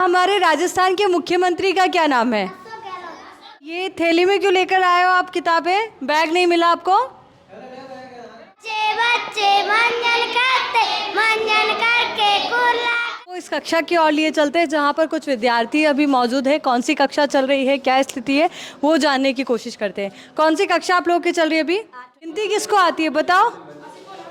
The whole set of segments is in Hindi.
हमारे राजस्थान के मुख्यमंत्री का क्या नाम है? ये थैली में क्यों लेकर आए हो आप किताबें? बैग नहीं मिला आपको? बच्चे मंजन करके तो इस कक्षा की ओर लिए चलते हैं जहाँ पर कुछ विद्यार्थी अभी मौजूद है। कौन सी कक्षा चल रही है, क्या स्थिति है, वो जानने की कोशिश करते हैं। कौन सी कक्षा आप लोगों की चल रही है अभी? हिंदी किसको आती है बताओ?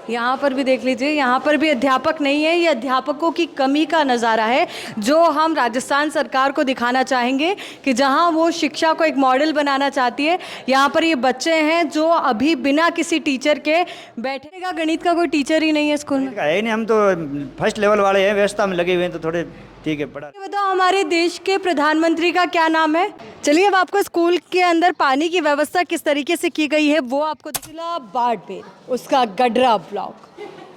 यहाँ पर भी देख लीजिए, यहाँ पर भी अध्यापक नहीं है। ये अध्यापकों की कमी का नज़ारा है जो हम राजस्थान सरकार को दिखाना चाहेंगे कि जहाँ वो शिक्षा को एक मॉडल बनाना चाहती है। यहाँ पर ये बच्चे हैं जो अभी बिना किसी टीचर के बैठने का, गणित का कोई टीचर ही नहीं है स्कूल में। है नहीं, हम तो फर्स्ट लेवल वाले हैं, व्यवस्था में लगे हुए हैं तो थोड़े ठीक है पढ़ा। ये बताओ हमारे देश के प्रधानमंत्री का क्या नाम है? चलिए अब आपको स्कूल के अंदर पानी की व्यवस्था किस तरीके से की गई है वो आपको जिला बाड़मेर, उसका गडरा ब्लॉक।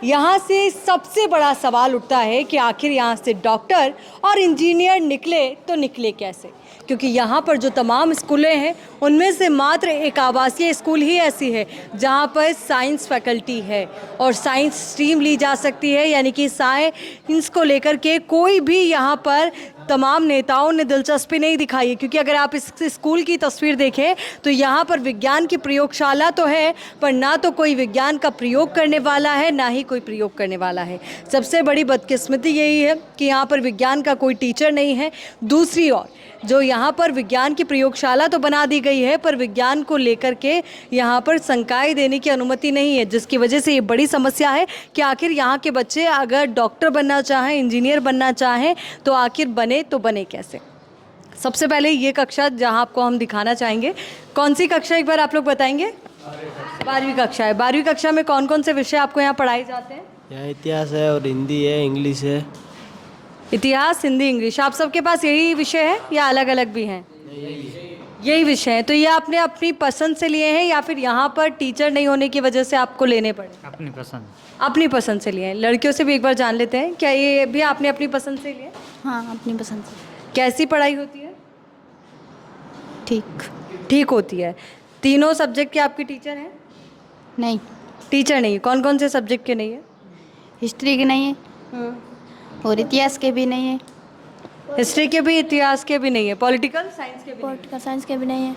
यहाँ से सबसे बड़ा सवाल उठता है कि आखिर यहाँ से डॉक्टर और इंजीनियर निकले तो निकले कैसे, क्योंकि यहाँ पर जो तमाम स्कूलें हैं उनमें से मात्र एक आवासीय स्कूल ही ऐसी है जहाँ पर साइंस फैकल्टी है और साइंस स्ट्रीम ली जा सकती है, यानी कि साइंस को लेकर के कोई भी यहाँ पर तमाम नेताओं ने दिलचस्पी नहीं दिखाई है। क्योंकि अगर आप इस स्कूल की तस्वीर देखें तो यहाँ पर विज्ञान की प्रयोगशाला तो है पर ना तो कोई विज्ञान का प्रयोग करने वाला है ना ही कोई प्रयोग करने वाला है। सबसे बड़ी बदकिस्मती यही है कि यहाँ पर विज्ञान का कोई टीचर नहीं है। दूसरी ओर जो यहाँ पर विज्ञान की प्रयोगशाला तो बना दी गई है पर विज्ञान को लेकर के यहाँ पर संकाय देने की अनुमति नहीं है, जिसकी वजह से ये बड़ी समस्या है कि आखिर यहाँ के बच्चे अगर डॉक्टर बनना चाहें, इंजीनियर बनना चाहें तो आखिर बने तो बने कैसे। सबसे पहले ये कक्षा जहाँ आपको हम दिखाना चाहेंगे, कौन सी कक्षा एक बार आप लोग बताएंगे? 12वीं कक्षा है। 12वीं कक्षा में कौन कौन से विषय आपको यहाँ पढ़ाए जाते हैं? यहाँ इतिहास है और हिंदी है, इंग्लिश है। इतिहास, हिंदी, इंग्लिश, आप सबके पास यही विषय है या अलग अलग भी हैं? यही विषय हैं। तो ये आपने अपनी पसंद से लिए हैं या फिर यहाँ पर टीचर नहीं होने की वजह से आपको लेने पड़े? अपनी पसंद। अपनी पसंद से लिए हैं। लड़कियों से भी एक बार जान लेते हैं, क्या ये भी आपने अपनी पसंद से लिए? हाँ, अपनी पसंद से। कैसी पढ़ाई होती है? ठीक ठीक होती है। तीनों सब्जेक्ट के आपके टीचर हैं? नहीं, टीचर नहीं है। कौन कौन से सब्जेक्ट के नहीं है? हिस्ट्री के नहीं है और इतिहास के भी नहीं है, हिस्ट्री के भी, इतिहास के भी नहीं है, पॉलिटिकल साइंस के भी नहीं पॉलिटिकल साइंस के भी नहीं है। है।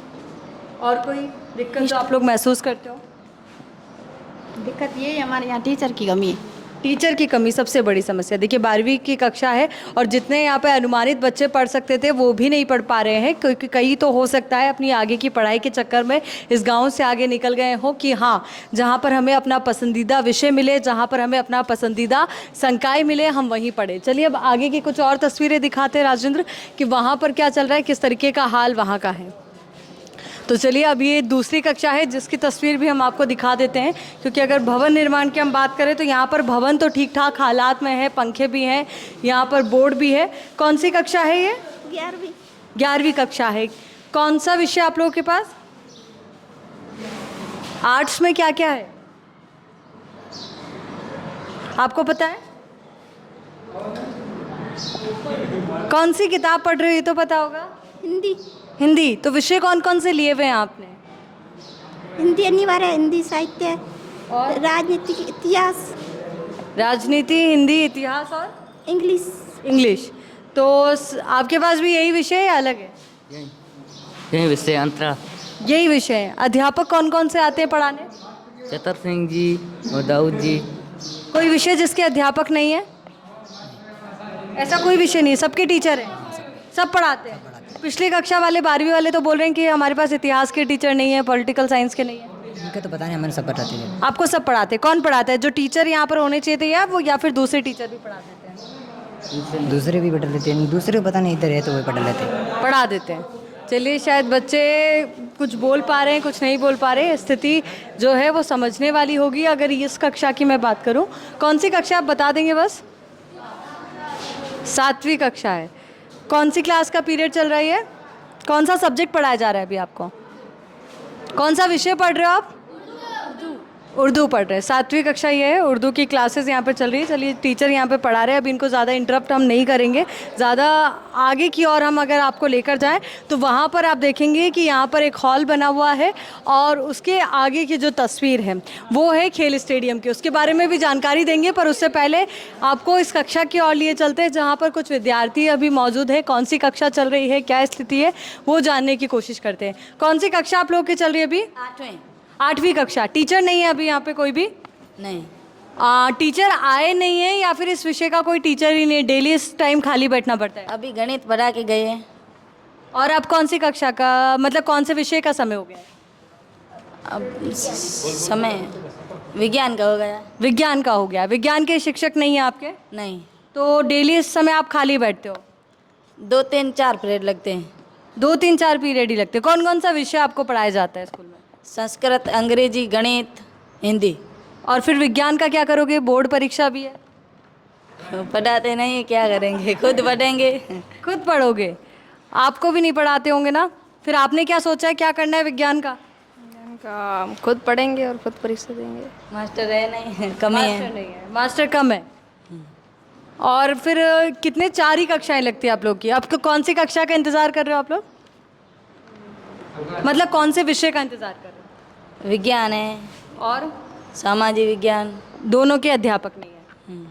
और कोई दिक्कत जो आप लोग महसूस करते हो? दिक्कत ये है हमारे यहाँ टीचर की कमी है। टीचर की कमी सबसे बड़ी समस्या। देखिए 12वीं की कक्षा है और जितने यहाँ पे अनुमानित बच्चे पढ़ सकते थे वो भी नहीं पढ़ पा रहे हैं, क्योंकि कई तो हो सकता है अपनी आगे की पढ़ाई के चक्कर में इस गांव से आगे निकल गए हो कि हाँ जहाँ पर हमें अपना पसंदीदा विषय मिले, जहाँ पर हमें अपना पसंदीदा संकाय मिले, हम वहीं पढ़े। चलिए अब आगे की कुछ और तस्वीरें दिखाते हैं राजेंद्र कि वहाँ पर क्या चल रहा है, किस तरीके का हाल वहाँ का है। तो चलिए अब ये दूसरी कक्षा है जिसकी तस्वीर भी हम आपको दिखा देते हैं, क्योंकि अगर भवन निर्माण की हम बात करें तो यहाँ पर भवन तो ठीक ठाक हालात में है, पंखे भी हैं, यहाँ पर बोर्ड भी है। कौन सी कक्षा है ये? 11वीं कक्षा है। कौन सा विषय आप लोगों के पास? आर्ट्स में क्या क्या है आपको पता है? कौन सी किताब पढ़ रहे हो ये तो पता होगा? हिंदी। हिंदी। तो विषय कौन कौन से लिए हुए हैं आपने? हिंदी अनिवार्य है, हिंदी साहित्य और राजनीति, इतिहास, राजनीति, हिंदी, इतिहास और इंग्लिश। इंग्लिश। तो आपके पास भी यही विषय है या अलग है? यही विषय अंतरा। यही विषय है। अध्यापक कौन कौन से आते हैं पढ़ाने? चतर सिंह जी और दाऊद जी। कोई विषय जिसके अध्यापक नहीं है? ऐसा कोई विषय नहीं, सबके टीचर हैं, सब पढ़ाते हैं। पिछली कक्षा वाले 12वीं वाले तो बोल रहे हैं कि हमारे पास इतिहास के टीचर नहीं है, पॉलिटिकल साइंस के नहीं है। इनका तो पता नहीं, हमारे सब पढ़ाते हैं। आपको सब पढ़ाते हैं? कौन पढ़ाता है? जो टीचर यहाँ पर होने चाहिए थे या वो, या फिर दूसरे टीचर भी पढ़ा देते हैं? दूसरे भी पढ़ा लेते हैं, दूसरे को पता नहीं इधर है तो वो पढ़ा लेते हैं, पढ़ा देते हैं। चलिए शायद बच्चे कुछ बोल पा रहे हैं, कुछ नहीं बोल पा रहे। स्थिति जो है वो समझने वाली होगी। अगर इस कक्षा की मैं बात करूं, कौन सी कक्षा आप बता देंगे बस? 7वीं कक्षा है। कौन सी क्लास का पीरियड चल रही है? कौन सा सब्जेक्ट पढ़ाया जा रहा है अभी आपको? कौन सा विषय पढ़ रहे हो आप? उर्दू पढ़ रहे हैं, 7वीं कक्षा ये है, उर्दू की क्लासेस यहाँ पे चल रही है। चलिए टीचर यहाँ पे पढ़ा रहे हैं, अभी इनको ज़्यादा इंटरप्ट हम नहीं करेंगे। ज़्यादा आगे की ओर हम अगर आपको लेकर जाएं तो वहाँ पर आप देखेंगे कि यहाँ पर एक हॉल बना हुआ है और उसके आगे की जो तस्वीर है वो है खेल स्टेडियम की। उसके बारे में भी जानकारी देंगे, पर उससे पहले आपको इस कक्षा की ओर लिए चलते हैं जहाँ पर कुछ विद्यार्थी अभी मौजूद है। कौन सी कक्षा चल रही है, क्या स्थिति है, वो जानने की कोशिश करते हैं। कौन सी कक्षा आप लोग की चल रही है अभी? 8वीं कक्षा। टीचर नहीं है अभी यहाँ पे कोई भी? नहीं, टीचर आए नहीं है या फिर इस विषय का कोई टीचर ही नहीं है? डेली इस टाइम खाली बैठना पड़ता है? अभी गणित पढ़ा के गए हैं। और अब कौन सी कक्षा का, मतलब कौन से विषय का समय हो गया है? अब समय विज्ञान का हो गया। विज्ञान का हो गया। विज्ञान के शिक्षक नहीं है आपके? नहीं, तो डेली इस समय आप खाली बैठते हो? 2-3-4 पीरियड लगते हैं। 2-3-4 पीरियड ही लगते हैं। कौन कौन सा विषय आपको पढ़ाया जाता है स्कूल में? संस्कृत, अंग्रेजी, गणित, हिंदी। और फिर विज्ञान का क्या करोगे? बोर्ड परीक्षा भी है। पढ़ाते नहीं, क्या करेंगे, खुद पढ़ेंगे। खुद पढ़ोगे? आपको भी नहीं पढ़ाते होंगे ना? फिर आपने क्या सोचा है, क्या करना है विज्ञान का? खुद पढ़ेंगे और खुद परीक्षा देंगे। मास्टर है नहीं, कमी मास्टर है। नहीं है, मास्टर कम है। और फिर कितने 4 ही कक्षाएं लगती है आप लोग की? आपको कौन सी कक्षा का इंतज़ार कर रहे हो आप लोग? मतलब कौन से विषय का इंतज़ार कर रहे हो? विज्ञान है और सामाजिक विज्ञान। दोनों के अध्यापक नहीं है।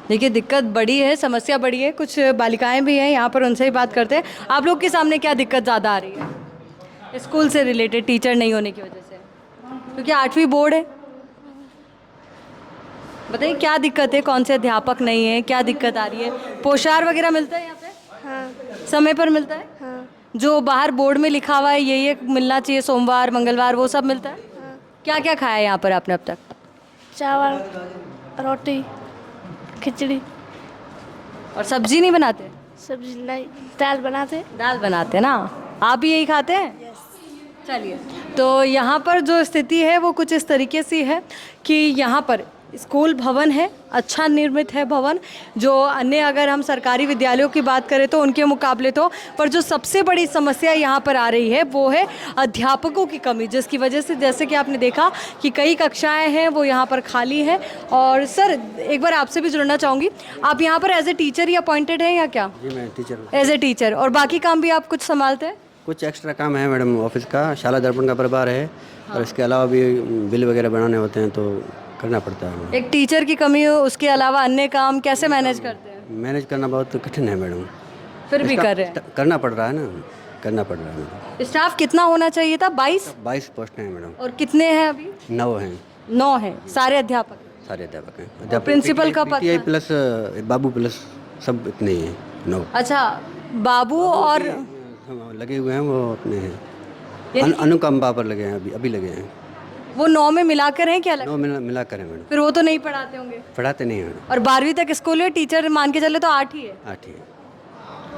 देखिए दिक्कत बड़ी है, समस्या बड़ी है। कुछ बालिकाएं भी हैं यहाँ पर, उनसे ही बात करते हैं। आप लोग के सामने क्या दिक्कत ज़्यादा आ रही है स्कूल से रिलेटेड, टीचर नहीं होने की वजह से? क्योंकि 8वीं बोर्ड है। बताइए क्या दिक्कत है, कौन से अध्यापक नहीं है, क्या दिक्कत आ रही है? पोशार वगैरह मिलता है यहाँ पे? हाँ। समय पर मिलता है? हाँ। जो बाहर बोर्ड में लिखा हुआ है ये मिलना चाहिए, सोमवार मंगलवार, वो सब मिलता है? हाँ। क्या क्या खाया है यहाँ पर आपने अब तक? चावल, रोटी, खिचड़ी। और सब्जी नहीं बनाते? सब्जी नहीं, दाल बनाते। दाल बनाते ना? आप भी यही खाते हैं? चलिए, तो यहाँ पर जो स्थिति है वो कुछ इस तरीके से है कि यहाँ पर स्कूल भवन है, अच्छा निर्मित है भवन, जो अन्य अगर हम सरकारी विद्यालयों की बात करें तो उनके मुकाबले तो, पर जो सबसे बड़ी समस्या यहाँ पर आ रही है वो है अध्यापकों की कमी, जिसकी वजह से जैसे कि आपने देखा कि कई कक्षाएं हैं वो यहाँ पर खाली हैं। और सर एक बार आपसे भी जुड़ना चाहूँगी, आप यहाँ पर एज ए टीचर ही अपॉइंटेड हैं या क्या? जी मैं टीचर हूँ। एज ए टीचर, और बाकी काम भी आप कुछ संभालते हैं? कुछ एक्स्ट्रा काम है मैडम ऑफिस का, शाला दर्पण का प्रभार है। और इसके अलावा भी बिल वगैरह बनाने होते हैं तो करना पड़ता है। एक टीचर की कमी हो, उसके अलावा अन्य काम कैसे मैनेज करते हैं? मैनेज करना बहुत कठिन है मैडम। फिर भी कर रहे हैं? करना पड़ रहा है ना, करना पड़ रहा है मैडम। स्टाफ कितना होना चाहिए था? 22 पोस्ट हैं मैडम। और कितने हैं अभी? 9 हैं। 9 हैं, सारे अध्यापक? सारे अध्यापक हैं। अध्यापक प्रिंसिपल का पद? PTI प्लस बाबू प्लस सब इतने ही हैं, 9। अच्छा, बाबू और लगे हुए हैं वो अपने हैं, अनुकंपा पर लगे हैं, अभी लगे हैं। वो 9 में मिलाकर हैं क्या? 9 मिला कर है मैडम। फिर वो तो नहीं पढ़ाते होंगे? पढ़ाते नहीं हैं मैडम। और 12वीं तक स्कूल है, टीचर मान के चले तो 8 ही है। 8 ही है।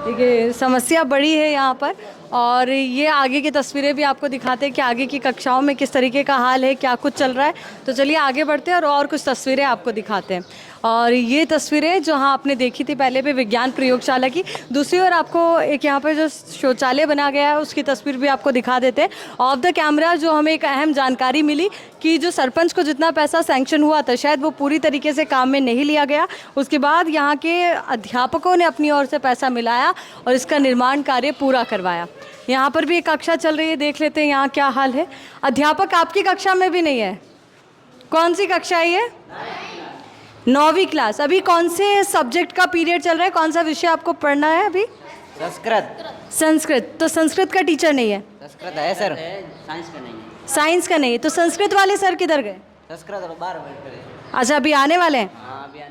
देखिए समस्या बड़ी है यहाँ पर। और ये आगे की तस्वीरें भी आपको दिखाते हैं कि आगे की कक्षाओं में किस तरीके का हाल है, क्या कुछ चल रहा है। तो चलिए आगे बढ़ते हैं और कुछ तस्वीरें आपको दिखाते हैं। और ये तस्वीरें जो हाँ आपने देखी थी पहले भी विज्ञान प्रयोगशाला की, दूसरी ओर आपको एक यहाँ पर जो शौचालय बना गया है उसकी तस्वीर भी आपको दिखा देते हैं। ऑफ द कैमरा जो हमें एक अहम जानकारी मिली कि जो सरपंच को जितना पैसा सैंक्शन हुआ था शायद वो पूरी तरीके से काम में नहीं लिया गया। उसके बाद यहाँ के अध्यापकों ने अपनी ओर से पैसा मिलाया और इसका निर्माण कार्य पूरा करवाया। यहाँ पर भी एक कक्षा चल रही है, देख लेते हैं यहाँ क्या हाल है। अध्यापक आपकी कक्षा में भी नहीं है? कौन सी कक्षा है ये? 9वीं क्लास। अभी कौन से सब्जेक्ट का पीरियड चल रहा है, कौन सा विषय आपको पढ़ना है अभी? संस्कृत। संस्कृत। तो संस्कृत का टीचर नहीं है? संस्कृत है सर, साइंस का नहीं है। साइंस का नहीं है, तो संस्कृत वाले सर किधर गए? संस्कृत और 12 बैठ। अच्छा अभी आने वाले हैं?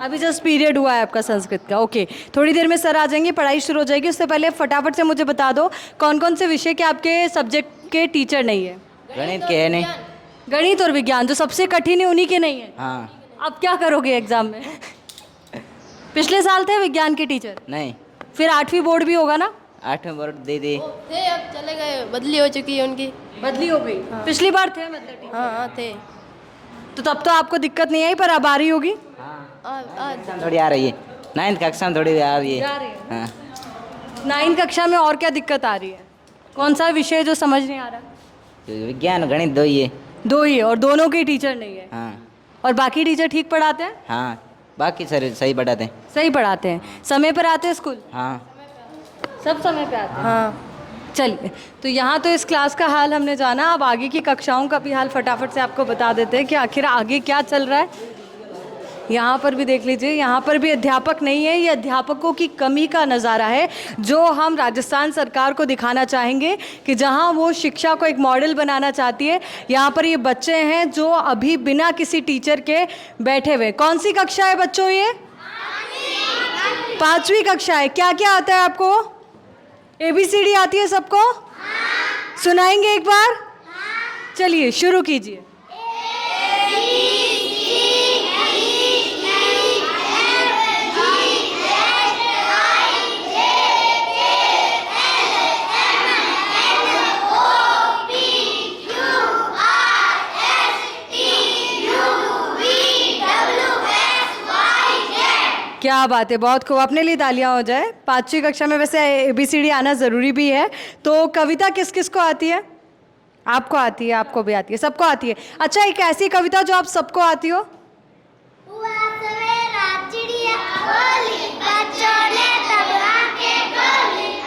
अभी जस्ट पीरियड हुआ है आपका संस्कृत का। ओके, थोड़ी देर में सर आ जाएंगे, पढ़ाई शुरू हो जाएगी। उससे पहले फटाफट से मुझे बता दो कौन कौन से विषय के आपके सब्जेक्ट के टीचर नहीं है? गणित के है नहीं। गणित और विज्ञान जो सबसे कठिन है उन्हीं के नहीं है? हाँ। अब क्या करोगे एग्जाम में? पिछले साल थे विज्ञान के टीचर? नहीं। फिर 8वीं बोर्ड भी होगा ना? 8वें बोर्ड दे दी थे, अब चले गए, बदली हो चुकी है उनकी। बदली हो गई? पिछली बार थे मतलब टीचर? हाँ थे। तो तब तो आपको दिक्कत नहीं आई, पर अब आ रही होगी? थोड़ी आ रही है, 9th कक्षा में थोड़ी आ रही है। जा रही है। हाँ। 9th कक्षा में और क्या दिक्कत आ रही है? कौन सा विषय जो समझ नहीं आ रहा? विज्ञान गणित 2 ही है। दो ही है और दोनों के टीचर नहीं है। हाँ और बाकी टीचर ठीक पढ़ाते हैं? हाँ, बाकी सर सही पढ़ाते हैं। सही पढ़ाते हैं, समय पर आते हैं स्कूल? हाँ सब समय पे आते हैं? हाँ। चलिए, तो यहाँ तो इस क्लास का हाल हमने जाना, अब आगे की कक्षाओं का भी हाल फटाफट से आपको बता देते हैं कि आखिर आगे क्या चल रहा है। यहाँ पर भी देख लीजिए, यहाँ पर भी अध्यापक नहीं है, ये अध्यापकों की कमी का नज़ारा है जो हम राजस्थान सरकार को दिखाना चाहेंगे कि जहाँ वो शिक्षा को एक मॉडल बनाना चाहती है। यहाँ पर ये बच्चे हैं जो अभी बिना किसी टीचर के बैठे हुए। कौन सी कक्षा है बच्चों ये? 5वीं कक्षा है। क्या क्या आता है आपको? ABCD आती है सबको? सुनाएंगे एक बार? चलिए शुरू कीजिए। क्या बात है, बहुत खूब, अपने लिए तालियां हो जाए। 5वीं कक्षा में वैसे ABCD आना ज़रूरी भी है। तो कविता किस किस को आती है? आपको आती है, आपको भी आती है, सबको आती है। अच्छा, एक ऐसी कविता जो आप सबको आती हो?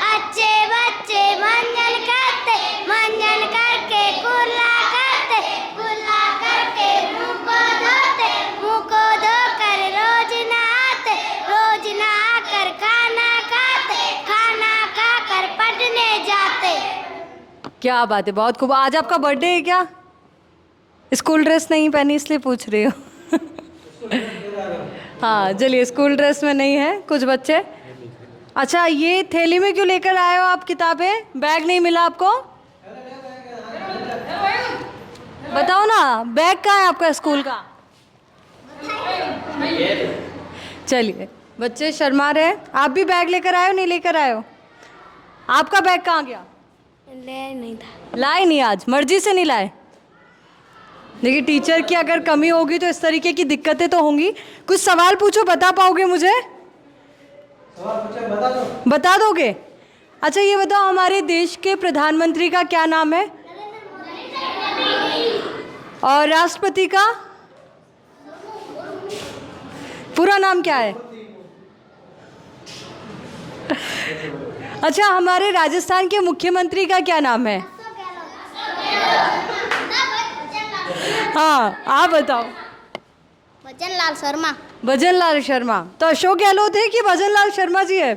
अच्छे बच्चे मंजन करते, मंजन करके कुल्ला करते, कुल्ला करके मुंह को धोते, मुंह को धोकर रोज नहाते, रोज नहाकर खाना खाते, खाना खाकर पढ़ने जाते। क्या बात है, बहुत खूब। आज आपका बर्थडे है क्या? स्कूल ड्रेस नहीं पहनी इसलिए पूछ रही हो। हाँ चलिए, स्कूल ड्रेस में नहीं है कुछ बच्चे। अच्छा, ये थैली में क्यों लेकर आए हो आप किताबें? बैग नहीं मिला आपको? बताओ ना, बैग कहाँ है आपका स्कूल का? चलिए, बच्चे शर्मा रहे हैं। आप भी बैग लेकर आए हो, नहीं लेकर आए हो? आपका बैग कहाँ गया? ले नहीं था। लाए नहीं, आज मर्जी से नहीं लाए। देखिए, टीचर की अगर कमी होगी तो इस तरीके की दिक्कतें तो होंगी। कुछ सवाल पूछो, बता पाओगे मुझे? बता दोगे? अच्छा, ये बताओ, हमारे देश के प्रधानमंत्री का क्या नाम है? और राष्ट्रपति का पूरा नाम क्या है? अच्छा, हमारे राजस्थान के मुख्यमंत्री का क्या नाम है? हाँ, आप बताओ। भजन लाल शर्मा। भजन लाल शर्मा। तो अशोक गहलोत है कि भजन लाल शर्मा जी है?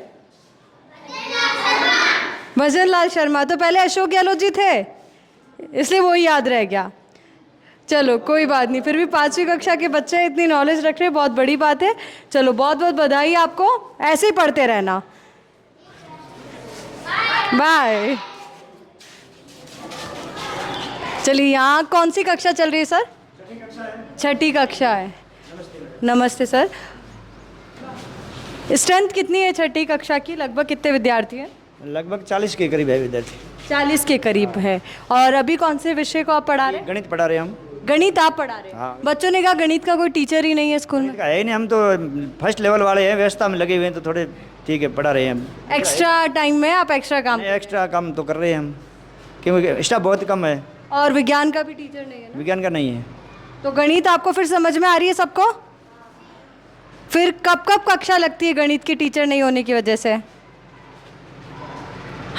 भजन लाल शर्मा। तो पहले अशोक गहलोत जी थे, इसलिए वो ही याद रह गया। चलो कोई बात नहीं, फिर भी 5वीं कक्षा के बच्चे इतनी नॉलेज रख रहे हैं, बहुत बड़ी बात है। चलो, बहुत बहुत बधाई आपको, ऐसे ही पढ़ते रहना। बाय। चलिए, यहाँ कौन सी कक्षा चल रही है सर? 6ठी कक्षा है। नमस्ते सर। स्ट्रेंथ कितनी है 6ठी कक्षा की? लगभग कितने विद्यार्थी हैं? लगभग 40 के करीब है विद्यार्थी। 40 के करीब है। और अभी कौन से विषय को आप पढ़ा रहे हैं? गणित पढ़ा रहे हैं हम। गणित आप पढ़ा रहे हैं? हाँ। बच्चों ने कहा गणित का कोई टीचर ही नहीं है स्कूल में। है ही नहीं, हम तो फर्स्ट लेवल वाले हैं, व्यवस्था में लगे हुए हैं, तो थोड़े ठीक है पढ़ा रहे हैं हम। एक्स्ट्रा टाइम में आप एक्स्ट्रा काम? एक्स्ट्रा काम तो कर रहे हैं हम, क्योंकि स्टाफ बहुत कम है। और विज्ञान का भी टीचर नहीं है ना? विज्ञान का नहीं है। तो गणित आपको फिर समझ में आ रही है सबको? फिर कब कब कक्षा लगती है गणित की टीचर नहीं होने की वजह से?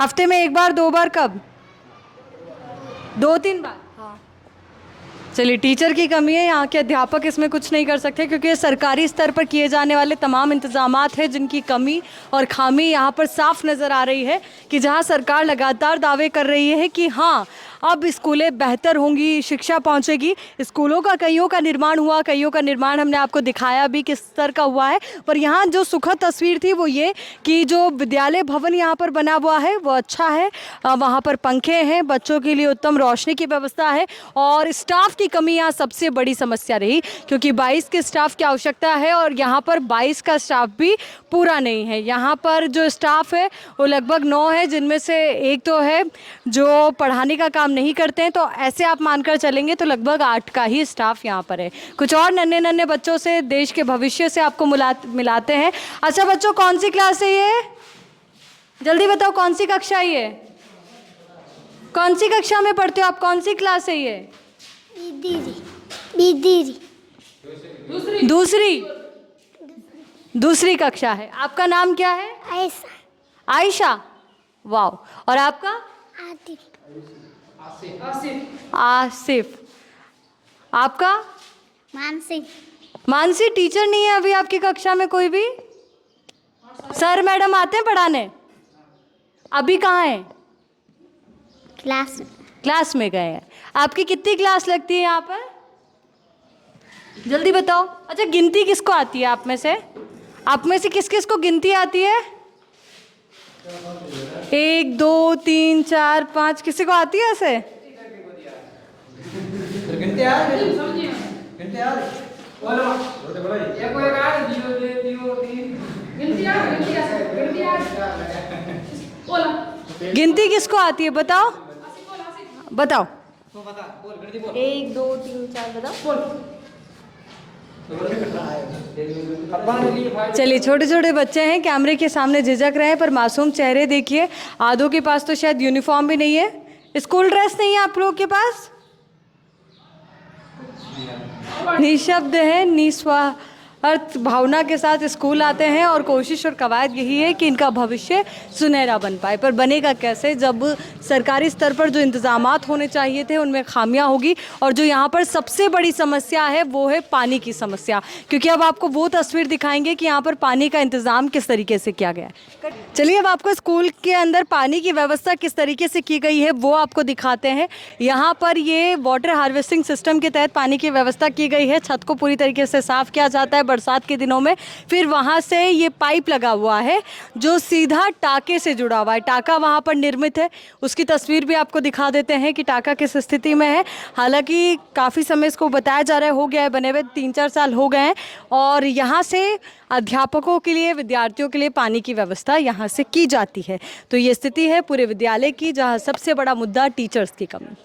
हफ्ते में 1 बार 2 बार? कब? 2-3 बार? हाँ। चलिए, टीचर की कमी है, यहाँ के अध्यापक इसमें कुछ नहीं कर सकते, क्योंकि ये सरकारी स्तर पर किए जाने वाले तमाम इंतजामात हैं जिनकी कमी और खामी यहाँ पर साफ नज़र आ रही है। कि जहाँ सरकार लगातार दावे कर रही है कि हाँ, अब स्कूलें बेहतर होंगी, शिक्षा पहुंचेगी। स्कूलों का कईयों का निर्माण हुआ, कईयों का निर्माण हमने आपको दिखाया भी किस स्तर का हुआ है। पर यहाँ जो सुखद तस्वीर थी वो ये कि जो विद्यालय भवन यहाँ पर बना हुआ है वो अच्छा है। वहाँ पर पंखे हैं, बच्चों के लिए उत्तम रोशनी की व्यवस्था है। और स्टाफ की कमी यहाँ सबसे बड़ी समस्या रही, क्योंकि 22 के स्टाफ की आवश्यकता है और यहाँ पर 22 का स्टाफ भी पूरा नहीं है। यहाँ पर जो स्टाफ है वो लगभग 9 है, जिनमें से एक तो है जो पढ़ाने का काम नहीं करते हैं। तो ऐसे आप मानकर चलेंगे तो लगभग 8 का ही स्टाफ यहाँ पर है। कुछ और नन्हे नन्हे बच्चों से, देश के भविष्य से आपको मिलाते हैं। अच्छा बच्चों, कौन सी क्लास है ये? जल्दी बताओ, कौन सी कक्षा है ये? कौन सी कक्षा में पढ़ते हो आप? कौन सी क्लास है ये? दीदी दूसरी कक्षा है। आपका नाम क्या है? ऐसा आयशा। वाह। और आपका? आती आसिफ। आपका? मानसी मानसी। टीचर नहीं है अभी आपकी कक्षा में कोई भी? सर मैडम आते हैं पढ़ाने? अभी कहाँ हैं? क्लास में गए हैं। आपकी कितनी क्लास लगती है यहाँ पर? जल्दी बताओ। अच्छा, गिनती किसको आती है आप में से? आप में से किस किस को गिनती आती है? 1 2 3 4 5। किसी को आती है ऐसे? गिनती किसको आती है बताओ? बताओ। 1 2 3 4 बताओ। चलिए, छोटे छोटे बच्चे हैं, कैमरे के सामने झिझक रहे हैं, पर मासूम चेहरे देखिए। आधों के पास तो शायद यूनिफॉर्म भी नहीं है, स्कूल ड्रेस नहीं है आप लोग के पास। निशब्द है, निस्वार्थ भावना के साथ स्कूल आते हैं और कोशिश और कवायद यही है कि इनका भविष्य सुनहरा बन पाए। पर बनेगा कैसे जब सरकारी स्तर पर जो इंतजामात होने चाहिए थे उनमें खामियां होगी। और जो यहाँ पर सबसे बड़ी समस्या है वो है पानी की समस्या, क्योंकि अब आपको वो तस्वीर दिखाएंगे कि यहाँ पर पानी का इंतज़ाम किस तरीके से किया गया है। चलिए, अब आपको स्कूल के अंदर पानी की व्यवस्था किस तरीके से की गई है वो आपको दिखाते हैं। यहाँ पर ये वाटर हार्वेस्टिंग सिस्टम के तहत पानी की व्यवस्था की गई है। छत को पूरी तरीके से साफ़ किया जाता है बरसात के दिनों में। फिर वहाँ से ये पाइप लगा हुआ है जो सीधा टाके से जुड़ा हुआ है। टाका वहाँ पर निर्मित है, उसकी तस्वीर भी आपको दिखा देते हैं कि टाका किस स्थिति में है। हालांकि काफ़ी समय इसको बताया जा रहा है हो गया है बने हुए, 3-4 साल हो गए हैं। और यहाँ से अध्यापकों के लिए, विद्यार्थियों के लिए पानी की व्यवस्था यहाँ से की जाती है। तो ये स्थिति है पूरे विद्यालय की, जहाँ सबसे बड़ा मुद्दा टीचर्स की कमी।